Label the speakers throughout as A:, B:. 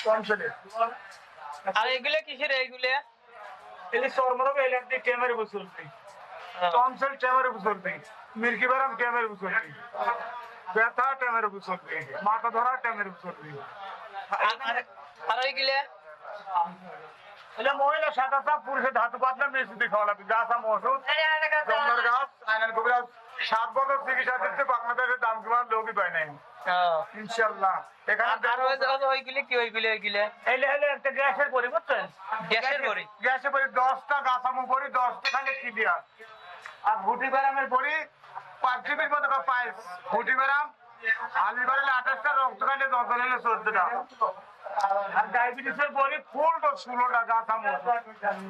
A: টনসিলে।
B: আর এগুলো কিসের এইগুলো?
A: এলি চর্মরোগ এলার্জি টেমের বুঝলছি, টনসিল টেমের বুঝলছি, মির্কি বেরাম টেমের বুঝলছি, ব্যথা টেমের বুঝলছি, মাথা ধরা টেমের বুঝলছি।
B: আর ওইগুলো
A: এটা মহিলা সাদা চাপ, পুরুষের ধাতু পাতলা মেসিতে খাওয়া লাগবে। গাছ আম ওষুধ, জমনার গাছ, আইনাল কবিরাজ 7 বছর চিকিৎসা দিচ্ছে, বাংলাদেশের দাম কিমান লোকই পায় নাই ইনশাল্লাহ। এখানে
B: ওইগুলো কি ওইগুলো ওইগুলো
A: এলে হলে একটা গ্যাসের পরি বুঝছেন,
B: গ্যাসের বড়ি?
A: গ্যাসের পরি 10টা গাছ আমু পরি, 10টা খালি ক্লিয়ার। আর ভুটি ব্যারামের পরি 5 জিবির মতো পাইস ভুটি ব্যারাম, আলি বাড়লে 28টা, রক্ত খাইলে 10 হলে 14টা। আর ডায়াবেটিসের বলি ফুল তো 16টা গাছ আমু,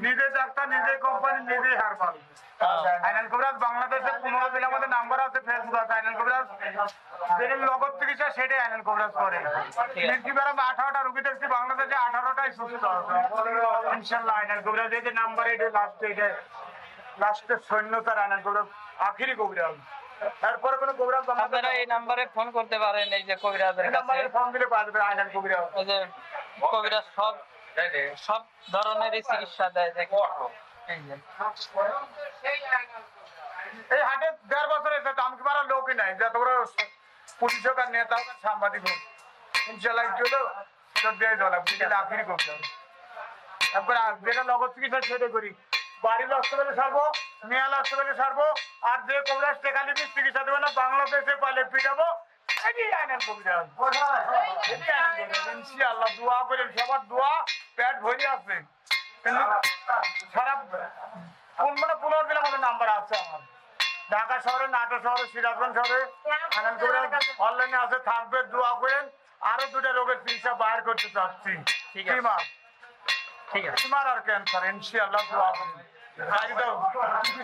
A: নিজে ডাক্তার, নিজে কোম্পানি, নিজে হারবাল। আইনাল কবিরাজ বাংলাদেশে 15 জেলার মধ্যে নাম্বার আছে, ফেসবুক আছে। আইনাল কবিরাজ যেটা নগদ চিকিৎসা সেটাই আইনাল কবিরাজ করে। মির্কি ব্যারাম 18টা রুগী দেখছি, বাংলাদেশে 18টাই সুস্থ আছে ইনশাল্লাহ। আইনাল কবিরাজ এই যে নাম্বার, এটা লাস্টে, এটা লাস্টের সৈন্যতার আইনাল কবিরাজ আখিরি কবিরাজ। তারপরে কোনো কবিরাজ
B: আপনারা এই নাম্বারে ফোন করতে পারেন, এই যে কবিরাজের কাছে
A: ফোন দিলে পাওয়া যাবে আইনাল কবিরাজ।
B: ওই যে কবিরাজ সব ধরনেরই চিকিৎসা দেয়। এই যে
A: এই হাটে 1.5 বছর এসে দাম কি মারা লোকই নাই, যত বড় পুলিশ হোক আর নেতা হোক আর সাংবাদিক হোক ইনশাল্লাহ চলো দিয়ে চলা বিকেলে আখিরি কবিরাজ। তারপরে যেটা নগদ চিকিৎসা সেটা করি, বাড়ির হসপিটালে সারবো, মেয়াল হসপিটালে সারবো। আর যে কবিরাজ টেকা নিবি চিকিৎসা দেবে না, বাংলাদেশে পাইলে পিটাবো। এটাই আইনাল কবিরাজ, এটাই আইনাল কবিরাজ ইনশাআল্লাহ। দোয়া করেন, সবার দোয়া পেট ভরে আছে। কিন্তু সারা 15 জেলার মধ্যে নাম্বার আছে আমার। ঢাকা শহরে, নাটোর শহরে, সিরাজগঞ্জ শহরে আইনাল কবিরাজ অনলাইনে আছে, থাকবে। দোয়া করেন। আরো 2টা রোগের চিকিৎসা বাইর করতে চাচ্ছি,
B: ঠিক আছে।
A: টিমার আর ক্যান্সার ইনশাআল্লাহ। দোয়া করেন।